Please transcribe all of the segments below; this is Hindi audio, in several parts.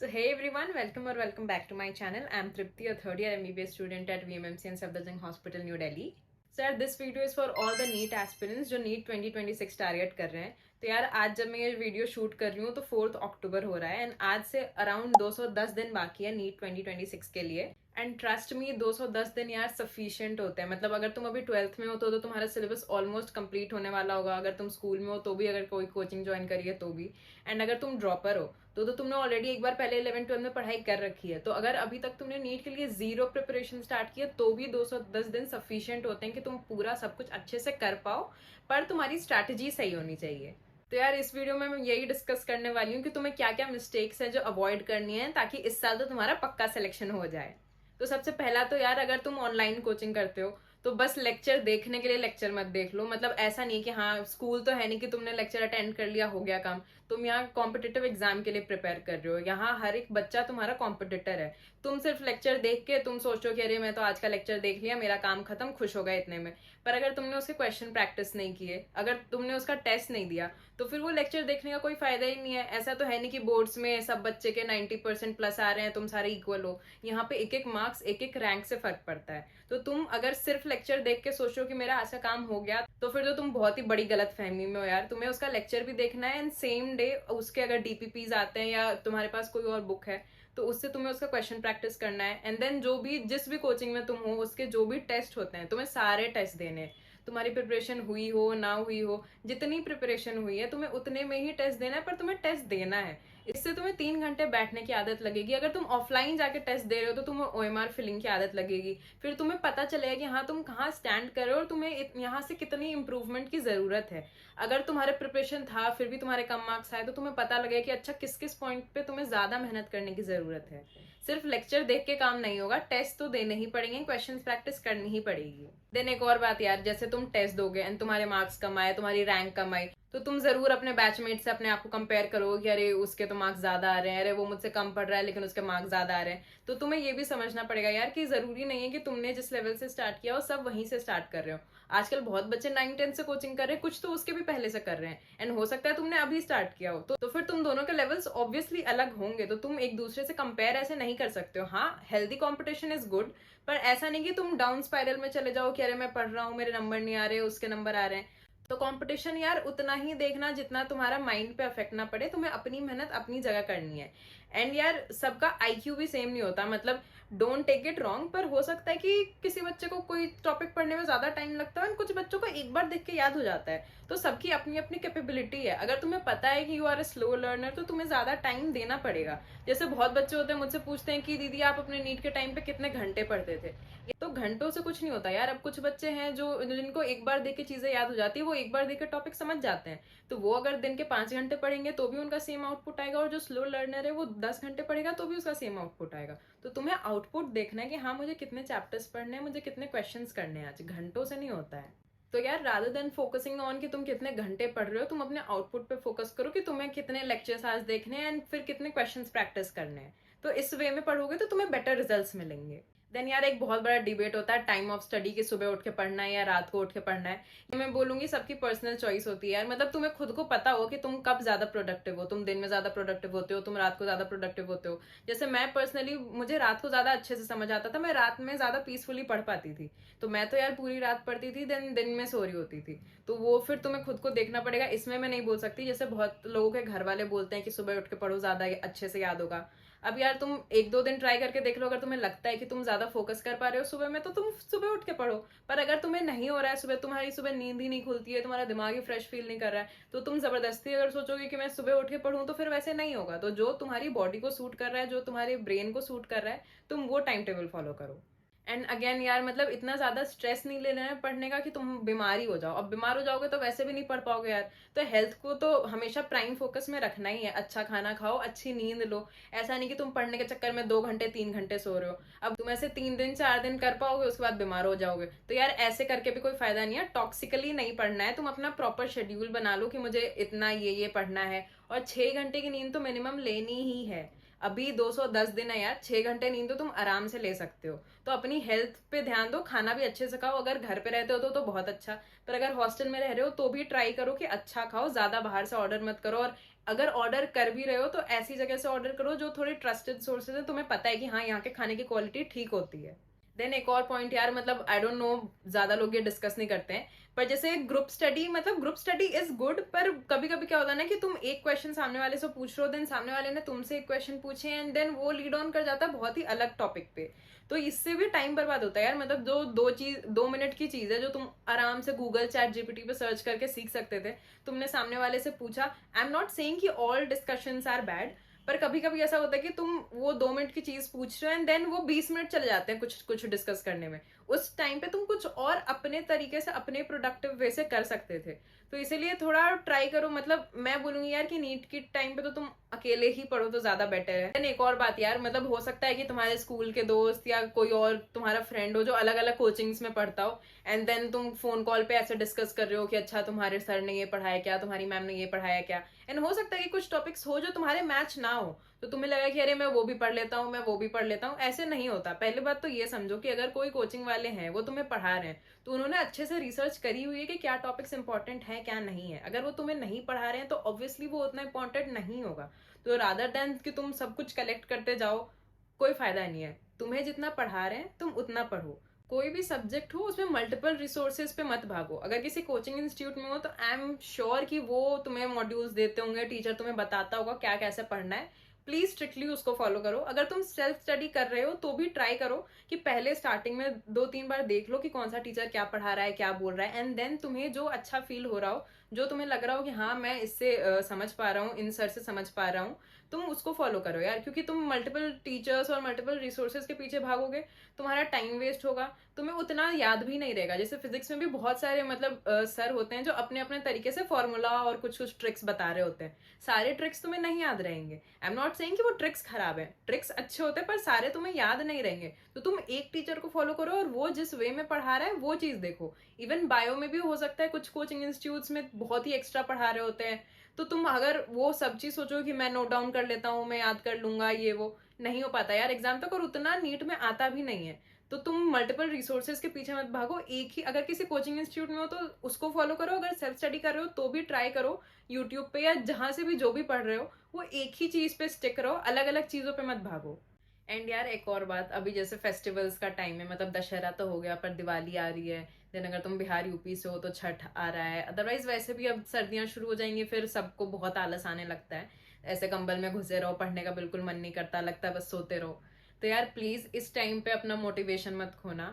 So hey everyone, welcome back to my channel. I'm Tripti, a third year MBBS student at VMMC and Safdarjung Hospital, New Delhi. So यार this video is for all the NEET aspirants जो NEET 2026 टारगेट कर रहे हैं. तो यार आज जब मैं ये वीडियो शूट कर रही हूँ तो 4 अक्टूबर हो रहा है एंड आज से अराउंड 210 दिन बाकी है NEET 2026 के लिए. एंड ट्रस्ट मी 210 दिन यार सफिशिएंट होते हैं. मतलब अगर तुम अभी 12th में हो तो तुम्हारा सिलेबस ऑलमोस्ट कंप्लीट होने वाला होगा. अगर तुम स्कूल में हो तो भी, अगर कोई कोचिंग ज्वाइन करी है तो भी. एंड अगर तुम ड्रॉपर हो तो तुमने ऑलरेडी एक बार पहले 11-12 में पढ़ाई कर रखी है. तो अगर अभी तक तुमने नीट के लिए जीरो प्रिपरेशन स्टार्ट किया तो भी 210 दिन सफिशिएंट होते हैं कि तुम पूरा सब कुछ अच्छे से कर पाओ. पर तुम्हारी स्ट्रैटेजी सही होनी चाहिए. तो यार इस वीडियो में मैं यही डिस्कस करने वाली हूँ कि तुम्हें क्या क्या मिस्टेक्स हैं जो अवॉइड करनी है ताकि इस साल तो तुम्हारा पक्का सिलेक्शन हो जाए. तो सबसे पहला तो यार, अगर तुम ऑनलाइन कोचिंग करते हो तो बस लेक्चर देखने के लिए लेक्चर मत देख लो. मतलब ऐसा नहीं कि हाँ स्कूल तो है नहीं कि तुमने लेक्चर अटेंड कर लिया हो गया काम. तुम यहाँ कॉम्पिटिटिव एग्जाम के लिए प्रिपेयर कर रहे हो. यहाँ हर एक बच्चा तुम्हारा कॉम्पिटिटर है. तुम सिर्फ लेक्चर देख के तुम सोचो कि अरे मैं तो आज का लेक्चर देख लिया, मेरा काम खत्म, खुश हो गया इतने में. पर अगर तुमने उसके क्वेश्चन प्रैक्टिस नहीं किए, अगर तुमने उसका टेस्ट नहीं दिया, तो फिर वो लेक्चर देखने का कोई फायदा ही नहीं है. ऐसा तो है नहीं कि बोर्ड्स में सब बच्चे के 90% प्लस आ रहे हैं, तुम सारे इक्वल हो. यहाँ पे एक एक मार्क्स, एक एक रैंक से फर्क पड़ता है. तो तुम अगर सिर्फ लेक्चर देख के सोचो कि मेरा आज का काम हो गया, तो फिर तो तुम बहुत ही बड़ी गलत फहमी में हो यार. तुम्हें उसका लेक्चर भी देखना है एंड सेम डे उसके अगर डीपीपीज आते हैं या तुम्हारे पास कोई और बुक है तो उससे तुम्हें उसका क्वेश्चन प्रैक्टिस करना है. एंड देन जो भी, जिस भी कोचिंग में तुम हो, उसके जो भी टेस्ट होते हैं तुम्हें सारे टेस्ट देने हैं. तुम्हारी प्रिपरेशन हुई हो ना हुई हो, जितनी प्रिपरेशन हुई है तुम्हें उतने में ही टेस्ट देना है. पर तुम्हें टेस्ट देना है. इससे तुम्हें 3 घंटे बैठने की आदत लगेगी. अगर तुम ऑफलाइन जाके टेस्ट दे रहे हो तो तुम्हें ओएमआर फिलिंग की आदत लगेगी. फिर तुम्हें पता चलेगा कि हाँ तुम कहाँ स्टैंड कर रहे हो और तुम्हें यहाँ से कितनी इंप्रूवमेंट की जरूरत है. अगर तुम्हारे प्रिपरेशन था फिर भी तुम्हारे कम मार्क्स आए तो तुम्हें पता लगेगा कि अच्छा किस किस पॉइंट पे तुम्हें ज्यादा मेहनत करने की जरूरत है. सिर्फ लेक्चर देख के काम नहीं होगा, टेस्ट तो देने ही पड़ेंगे, क्वेश्चन प्रैक्टिस करनी ही पड़ेगी. देन एक और बात यार, जैसे तुम टेस्ट दोगे एंड तुम्हारे मार्क्स कम आए, तुम्हारी रैंक कम आई, तो तुम जरूर अपने बैचमेट से अपने आप को कंपेयर करोगे कि अरे उसके तो मार्क्स ज्यादा आ रहे हैं, अरे वो मुझसे कम पढ़ रहा है लेकिन उसके मार्क्स ज्यादा आ रहे हैं. तो तुम्हें ये भी समझना पड़ेगा यार कि जरूरी नहीं है कि तुमने जिस लेवल से स्टार्ट किया हो सब वहीं से स्टार्ट कर रहे हो. आजकल बहुत बच्चे 9-10 से कोचिंग कर रहे हैं, कुछ तो उसके भी पहले से कर रहे हैं. एंड हो सकता है तुमने अभी स्टार्ट किया हो तो फिर तुम दोनों के लेवल्स ऑब्वियसली अलग होंगे. तो तुम एक दूसरे से कंपेयर ऐसे नहीं कर सकते हो. हाँ हेल्दी कॉम्पिटिशन इज गुड, पर ऐसा नहीं कि तुम डाउन स्पाइरल में चले जाओ कि अरे मैं पढ़ रहा हूँ, मेरे नंबर नहीं आ रहे, उसके नंबर आ रहे हैं. तो कंपटीशन यार उतना ही देखना जितना तुम्हारा माइंड पे अफेक्ट ना पड़े. तुम्हें अपनी मेहनत अपनी जगह करनी है. एंड यार सबका आईक्यू भी सेम नहीं होता. मतलब डोंट टेक इट रॉन्ग, पर हो सकता है कि किसी बच्चे को कोई टॉपिक पढ़ने में ज्यादा टाइम लगता है और कुछ बच्चों को एक बार देख के याद हो जाता है. तो सबकी अपनी अपनी कैपेबिलिटी है. अगर तुम्हें पता है कि you are a slow learner तो तुम्हें ज्यादा टाइम देना पड़ेगा. जैसे बहुत बच्चे होते हैं मुझसे पूछते हैं कि दीदी आप अपने नीट के टाइम पे कितने घंटे पढ़ते थे. तो घंटों से कुछ नहीं होता यार. अब कुछ बच्चे हैं जो जिनको एक बार देख के चीजें याद हो जाती है, वो एक बार देख के टॉपिक समझ जाते हैं. तो वो अगर दिन के 5 घंटे पढ़ेंगे तो भी उनका सेम आउटपुट आएगा, और जो स्लो लर्नर है वो 10 घंटे पढ़ेगा तो भी उसका सेम आउटपुट आएगा. तो तुम्हें आउटपुट देखना है कि हाँ मुझे कितने चैप्टर्स पढ़ने हैं, मुझे कितने क्वेश्चंस करने हैं. आज घंटों से नहीं होता है. तो यार रादर देन फोकसिंग ऑन कि तुम कितने घंटे पढ़ रहे हो, तुम अपने आउटपुट पे फोकस करो कि तुम्हें कितने लेक्चर्स आज देखने हैं एंड फिर कितने क्वेश्चंस प्रैक्टिस करने हैं. तो इस वे में पढ़ोगे तो तुम्हें बेटर रिजल्ट्स मिलेंगे. देन यार एक बहुत बड़ा डिबेट होता है टाइम ऑफ स्टडी, की सुबह उठ के पढ़ना है या रात को उठ के पढ़ना है. ये मैं बोलूंगी सबकी पर्सनल चॉइस होती है यार. मतलब तुम्हें खुद को पता हो कि तुम कब ज्यादा प्रोडक्टिव हो. तुम दिन में ज्यादा प्रोडक्टिव होते हो, तुम रात को ज्यादा प्रोडक्टिव होते हो. जैसे मैं पर्सनली, मुझे रात को ज्यादा अच्छे से समझ आता था, मैं रात में ज्यादा पीसफुली पढ़ पाती थी. तो मैं तो यार पूरी रात पढ़ती थी, देन दिन में सो रही होती थी. तो वो फिर तुम्हें खुद को देखना पड़ेगा. इसमें मैं नहीं बोल सकती. जैसे बहुत लोगों के घर वाले बोलते हैं कि सुबह उठ के पढ़ो, ज्यादा अच्छे से याद होगा. अब यार तुम 1-2 दिन ट्राई करके देख लो. अगर तुम्हें लगता है कि तुम ज्यादा फोकस कर पा रहे हो सुबह में तो तुम सुबह उठ के पढ़ो. पर अगर तुम्हें नहीं हो रहा है सुबह, तुम्हारी सुबह नींद ही नहीं खुलती है, तुम्हारा दिमाग ही फ्रेश फील नहीं कर रहा है, तो तुम जबरदस्ती अगर सोचोगे कि मैं सुबह उठ के पढ़ूं तो फिर वैसे नहीं होगा. तो जो तुम्हारी बॉडी को सूट कर रहा है, जो तुम्हारे ब्रेन को सूट कर रहा है, तुम वो टाइम टेबल फॉलो करो. एंड अगेन यार, मतलब इतना ज्यादा स्ट्रेस नहीं ले लेना है पढ़ने का कि तुम बीमारी हो जाओ. अब बीमार हो जाओगे तो वैसे भी नहीं पढ़ पाओगे यार. तो हेल्थ को तो हमेशा प्राइम फोकस में रखना ही है. अच्छा खाना खाओ, अच्छी नींद लो. ऐसा नहीं कि तुम पढ़ने के चक्कर में 2 घंटे 3 घंटे सो रहे हो. अब तुम ऐसे 3 दिन 4 दिन कर पाओगे, उसके बाद बीमार हो जाओगे. तो यार ऐसे करके भी कोई फायदा नहीं है. टॉक्सिकली नहीं पढ़ना है. तुम अपना प्रॉपर शेड्यूल बना लो कि मुझे इतना ये पढ़ना है, और 6 घंटे की नींद तो मिनिमम लेनी ही है. अभी 210 दिन है यार, 6 घंटे नींद तो तुम आराम से ले सकते हो। तो अपनी हेल्थ पे ध्यान दो, खाना भी अच्छे से खाओ। अगर घर पे रहते हो तो बहुत अच्छा, पर अगर हॉस्टल में रह रहे हो तो भी ट्राई करो कि अच्छा खाओ, ज्यादा बाहर से ऑर्डर मत करो। और अगर ऑर्डर कर भी रहे हो तो ऐसी जगह से ऑर्डर करो जो थोड़ी ट्रस्टेड सोर्सेज है, तुम्हें पता है कि हाँ यहाँ के खाने की क्वालिटी ठीक होती है। देन एक और पॉइंट यार, मतलब आई डोंट नो, ज्यादा लोग ये डिस्कस नहीं करते हैं, पर जैसे ग्रुप स्टडी, मतलब ग्रुप स्टडी इज गुड, पर कभी कभी क्या होता है ना कि तुम एक क्वेश्चन सामने वाले से पूछ रहे हो, देन सामने वाले ने तुमसे एक क्वेश्चन पूछे एंड देन वो लीड ऑन कर जाता है बहुत ही अलग टॉपिक पे। तो इससे भी टाइम बर्बाद होता है यार। मतलब जो 2 मिनट की चीज है जो तुम आराम से गूगल चैट जीपीटी पे सर्च करके सीख सकते थे, तुमने सामने वाले से पूछा। आई एम नॉट सेइंग कि ऑल डिस्कशंस आर बैड, पर कभी कभी ऐसा होता है कि तुम वो 2 मिनट की चीज पूछ रहे हो एंड देन वो 20 मिनट चले जाते हैं कुछ कुछ डिस्कस करने में। उस टाइम पे तुम कुछ और अपने तरीके से, अपने प्रोडक्टिव वे से कर सकते थे। तो इसीलिए थोड़ा ट्राई करो। मतलब मैं बोलूंगी यार कि नीट की टाइम पे तो तुम अकेले ही पढ़ो तो ज्यादा बेटर है। देन एक और बात यार, मतलब हो सकता है कि तुम्हारे स्कूल के दोस्त या कोई और तुम्हारा फ्रेंड हो जो अलग अलग कोचिंग्स में पढ़ता हो, एंड देन तुम फोन कॉल पे ऐसे डिस्कस कर रहे हो कि अच्छा तुम्हारे सर ने ये पढ़ाया क्या, तुम्हारी मैम ने ये पढ़ाया क्या। एंड हो सकता है कि कुछ टॉपिक्स हो जो तुम्हारे मैच ना हो, तो तुम्हें लगा कि अरे मैं वो भी पढ़ लेता हूँ, मैं वो भी पढ़ लेता हूँ। ऐसे नहीं होता। पहले बात तो ये समझो कि अगर कोई कोचिंग वाले हैं वो तुम्हें पढ़ा रहे हैं तो उन्होंने अच्छे से रिसर्च करी हुई है कि क्या टॉपिक्स इंपॉर्टेंट है क्या नहीं है। अगर वो तुम्हें नहीं पढ़ा रहे हैं तो ऑब्वियसली वो उतना इंपॉर्टेंट नहीं होगा। तो रादर देन कि तुम सब कुछ कलेक्ट करते जाओ, कोई फायदा नहीं है। तुम्हें जितना पढ़ा रहे हैं तुम उतना पढ़ो। कोई भी सब्जेक्ट हो उसमें मल्टीपल रिसोर्सेज पे मत भागो। अगर किसी कोचिंग इंस्टीट्यूट में हो तो आई एम श्योर कि वो तुम्हें मॉड्यूल्स देते होंगे, टीचर तुम्हें बताता होगा क्या कैसे पढ़ना है। प्लीज स्ट्रिक्टली उसको फॉलो करो। अगर तुम सेल्फ स्टडी कर रहे हो तो भी ट्राई करो कि पहले स्टार्टिंग में 2-3 बार देख लो कि कौन सा टीचर क्या पढ़ा रहा है, क्या बोल रहा है, एंड देन तुम्हें जो अच्छा फील हो रहा हो, जो तुम्हें लग रहा हो कि हाँ मैं इससे समझ पा रहा हूँ, इन सर से समझ पा रहा हूँ, तुम उसको फॉलो करो यार। क्योंकि तुम मल्टीपल टीचर्स और मल्टीपल रिसोर्सेज के पीछे भागोगे, तुम्हारा टाइम वेस्ट होगा, तुम्हें उतना याद भी नहीं रहेगा। जैसे फिजिक्स में भी बहुत सारे मतलब सर होते हैं जो अपने अपने तरीके से फॉर्मूला और कुछ कुछ ट्रिक्स बता रहे होते हैं। सारे ट्रिक्स तुम्हें नहीं याद रहेंगे। आई एम नॉट सेइंग कि वो ट्रिक्स खराब है, ट्रिक्स अच्छे होते हैं, पर सारे तुम्हें याद नहीं रहेंगे। तो तुम एक टीचर को फॉलो करो और वो जिस वे में पढ़ा रहा है वो चीज देखो। इवन बायो में भी हो सकता है कुछ कोचिंग इंस्टीट्यूट्स में बहुत ही एक्स्ट्रा पढ़ा रहे होते हैं, तो तुम अगर वो सब चीज सोचो कि मैं नोट डाउन कर लेता हूँ, मैं याद कर लूंगा, ये वो नहीं हो पाता यार एग्जाम तक, और उतना नीट में आता भी नहीं है। तो तुम मल्टीपल रिसोर्सेज के पीछे मत भागो। एक ही, अगर किसी कोचिंग इंस्टीट्यूट में हो तो उसको फॉलो करो, अगर सेल्फ स्टडी कर रहे हो तो भी ट्राई करो यूट्यूब पे या जहां से भी जो भी पढ़ रहे हो वो एक ही चीज पे स्टिक रहो, अलग अलग चीजों पे मत भागो। एंड यार एक और बात, अभी जैसे फेस्टिवल्स का टाइम है, मतलब दशहरा तो हो गया पर दिवाली आ रही है। देन अगर तुम बिहार यूपी से हो तो छठ आ रहा है। अदरवाइज वैसे भी अब सर्दियां शुरू हो जाएंगी, फिर सबको बहुत आलस आने लगता है, ऐसे कंबल में घुसे रहो, पढ़ने का बिल्कुल मन नहीं करता, लगता है बस सोते रहो। तो यार प्लीज इस टाइम पे अपना मोटिवेशन मत खोना।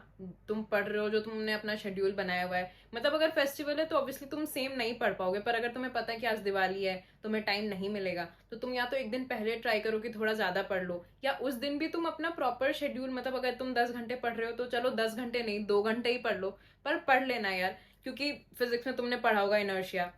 तुम पढ़ रहे हो, जो तुमने अपना शेड्यूल बनाया हुआ है, मतलब अगर फेस्टिवल है तो ऑब्वियसली तुम सेम नहीं पढ़ पाओगे, पर अगर तुम्हें पता है कि आज दिवाली है, तुम्हें टाइम नहीं मिलेगा, तो तुम या तो एक दिन पहले ट्राई करो कि थोड़ा ज्यादा पढ़ लो, या उस दिन भी तुम अपना प्रॉपर शेड्यूल, मतलब अगर तुम 10 घंटे पढ़ रहे हो तो चलो 10 घंटे नहीं 2 घंटे ही पढ़ लो, पर पढ़ लेना यार। क्योंकि फिजिक्स में तुमने पढ़ा होगा इनर्शिया,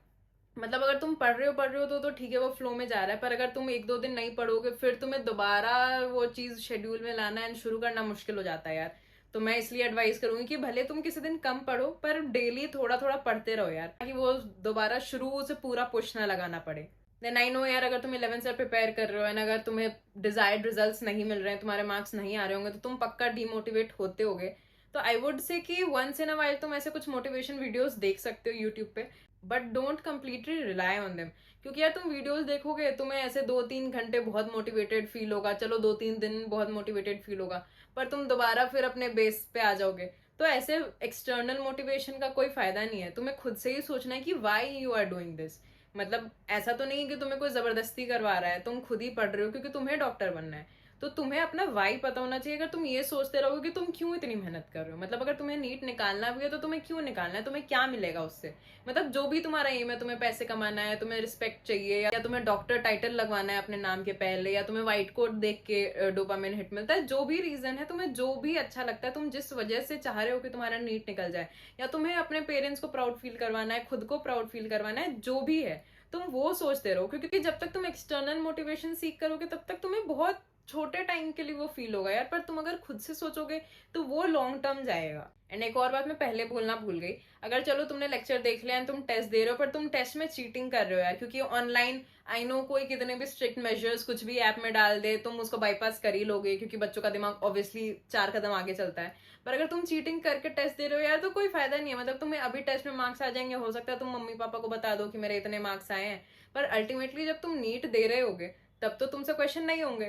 मतलब अगर तुम पढ़ रहे हो तो ठीक है, वो फ्लो में जा रहा है, पर अगर तुम 1-2 दिन नहीं पढ़ोगे फिर तुम्हें दोबारा वो चीज शेड्यूल में लाना एंड शुरू करना मुश्किल हो जाता है यार। तो मैं इसलिए एडवाइस करूंगी कि भले तुम किसी दिन कम पढ़ो पर डेली थोड़ा थोड़ा पढ़ते रहो यार, ताकि वो दोबारा शुरू से पूरा पुश ना लगाना पड़े। देन आई नो यार, अगर तुम 11 से प्रिपेयर कर रहे हो एंड अगर तुम्हें डिजायर्ड रिजल्ट्स नहीं मिल रहे हैं, तुम्हारे मार्क्स नहीं आ रहे होंगे, तो तुम पक्का डीमोटिवेट होते होगे। तो आई वुड से कि वंस इन अ वाइल तुम ऐसे कुछ मोटिवेशन वीडियोस देख सकते हो यूट्यूब पे, but don't completely rely on them. क्योंकि यार तुम वीडियोस देखोगे, तुम्हें ऐसे 2-3 घंटे बहुत मोटिवेटेड फील होगा, चलो 2-3 दिन बहुत मोटिवेटेड फील होगा, पर तुम दोबारा फिर अपने बेस पे आ जाओगे। तो ऐसे एक्सटर्नल मोटिवेशन का कोई फायदा नहीं है। तुम्हें खुद से ही सोचना है कि why you are doing this. मतलब ऐसा तो नहीं है कि तुम्हें कोई जबरदस्ती करवा रहा है, तुम खुद ही पढ़ रहे हो क्योंकि तुम्हें डॉक्टर बनना है। तो तुम्हें अपना वाई पता होना चाहिए। अगर तुम ये सोचते रहोगे कि तुम क्यों इतनी मेहनत कर रहे हो, मतलब अगर तुम्हें नीट निकालना भी है तो तुम्हें क्यों निकालना है, तुम्हें क्या मिलेगा उससे। मतलब जो भी तुम्हारा एम है, तुम्हें पैसे कमाना है, तुम्हें रिस्पेक्ट चाहिए, या तुम्हें डॉक्टर टाइटल लगवाना है अपने नाम के पहले, या तुम्हें व्हाइट कोट देख के डोपामिन हिट मिलता है, जो भी रीजन है, तुम्हें जो भी अच्छा लगता है, तुम जिस वजह से चाह रहे हो कि तुम्हारा नीट निकल जाए, या तुम्हें अपने पेरेंट्स को प्राउड फील करवाना है, खुद को प्राउड फील करवाना है, जो भी है तुम वो सोचते रहो। क्योंकि जब तक तुम एक्सटर्नल मोटिवेशन सीख करोगे तब तक तुम्हें बहुत छोटे टाइम के लिए वो फील होगा यार, पर तुम अगर खुद से सोचोगे तो वो लॉन्ग टर्म जाएगा। एंड एक और बात मैं पहले बोलना भूल गई, अगर चलो तुमने लेक्चर देख लिया एंड तुम टेस्ट दे रहे हो, पर तुम टेस्ट में चीटिंग कर रहे हो यार, क्योंकि ऑनलाइन आई नो कोई कितने भी स्ट्रिक्ट मेजर्स कुछ भी ऐप में डाल दे, तुम उसको बाईपास कर ही लोगे, क्योंकि बच्चों का दिमाग ऑब्वियसली 4 कदम आगे चलता है। पर अगर तुम चीटिंग करके टेस्ट दे रहे हो यार, तो कोई फायदा नहीं है। मतलब तुम्हें अभी टेस्ट में मार्क्स आ जाएंगे, हो सकता है तुम मम्मी पापा को बता दो कि मेरे इतने मार्क्स आए हैं, पर अल्टीमेटली जब तुम नीट दे रहे होगे तब तो तुमसे क्वेश्चन नहीं होंगे,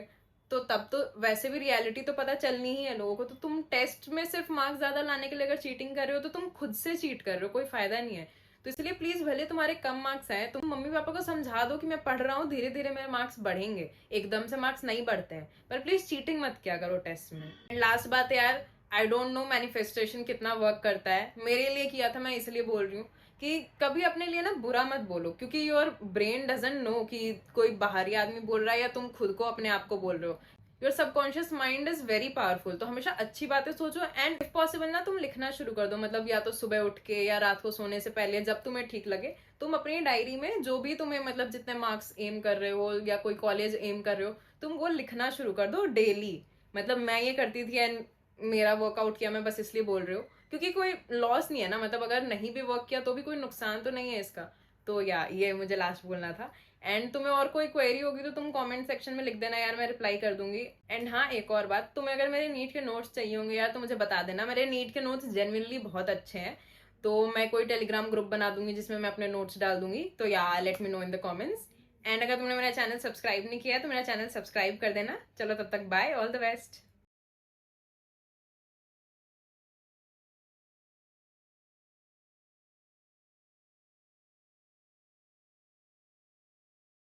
तो तब तो वैसे भी रियलिटी तो पता चलनी ही है लोगों को। तो तुम टेस्ट में सिर्फ मार्क्स ज्यादा लाने के लिए अगर चीटिंग कर रहे हो तो तुम खुद से चीट कर रहे हो, कोई फायदा नहीं है। तो इसलिए प्लीज, भले तुम्हारे कम मार्क्स आए, तुम मम्मी पापा को समझा दो कि मैं पढ़ रहा हूँ, धीरे धीरे मेरे मार्क्स बढ़ेंगे, एकदम से मार्क्स नहीं बढ़ते हैं, पर प्लीज चीटिंग मत किया करो टेस्ट में। एंड लास्ट बात यार, आई डोंट नो मैनिफेस्टेशन कितना वर्क करता है, मेरे लिए किया था, मैं इसलिए बोल रही हूँ कि कभी अपने लिए ना बुरा मत बोलो, क्योंकि योर ब्रेन डजंट नो कि कोई बाहरी आदमी बोल रहा है या तुम खुद को अपने आप को बोल रहे हो। Your subconscious mind is very powerful, तो हमेशा अच्छी बातें सोचो। एंड इफ पॉसिबल ना तुम लिखना शुरू कर दो, मतलब या तो सुबह उठ के या रात को सोने से पहले, जब तुम्हें ठीक लगे, तुम अपनी डायरी में जो भी तुम्हें मतलब जितने मार्क्स एम कर रहे हो या कोई कॉलेज एम कर रहे हो, तुम वो लिखना शुरू कर दो डेली। मतलब मैं ये करती थी एंड मेरा वर्कआउट किया, मैं बस इसलिए बोल रही हूँ क्योंकि कोई लॉस नहीं है ना, मतलब अगर नहीं भी वर्क किया तो भी कोई नुकसान तो नहीं है इसका। तो या ये मुझे लास्ट बोलना था। एंड तुम्हें और कोई क्वेरी होगी तो तुम कमेंट सेक्शन में लिख देना यार, मैं रिप्लाई कर दूंगी। एंड हाँ, एक और बात, तुम्हें अगर मेरे नीट के नोट्स चाहिए होंगे यार तो मुझे बता देना, मेरे नीट के नोट्स जेन्युइनली बहुत अच्छे हैं। तो मैं कोई टेलीग्राम ग्रुप बना दूंगी जिसमें मैं अपने नोट्स डाल दूंगी, तो या let me know in the comments. And अगर तुमने मेरा चैनल सब्सक्राइब नहीं किया है तो मेरा चैनल सब्सक्राइब कर देना। चलो तब तक बाय, ऑल द बेस्ट।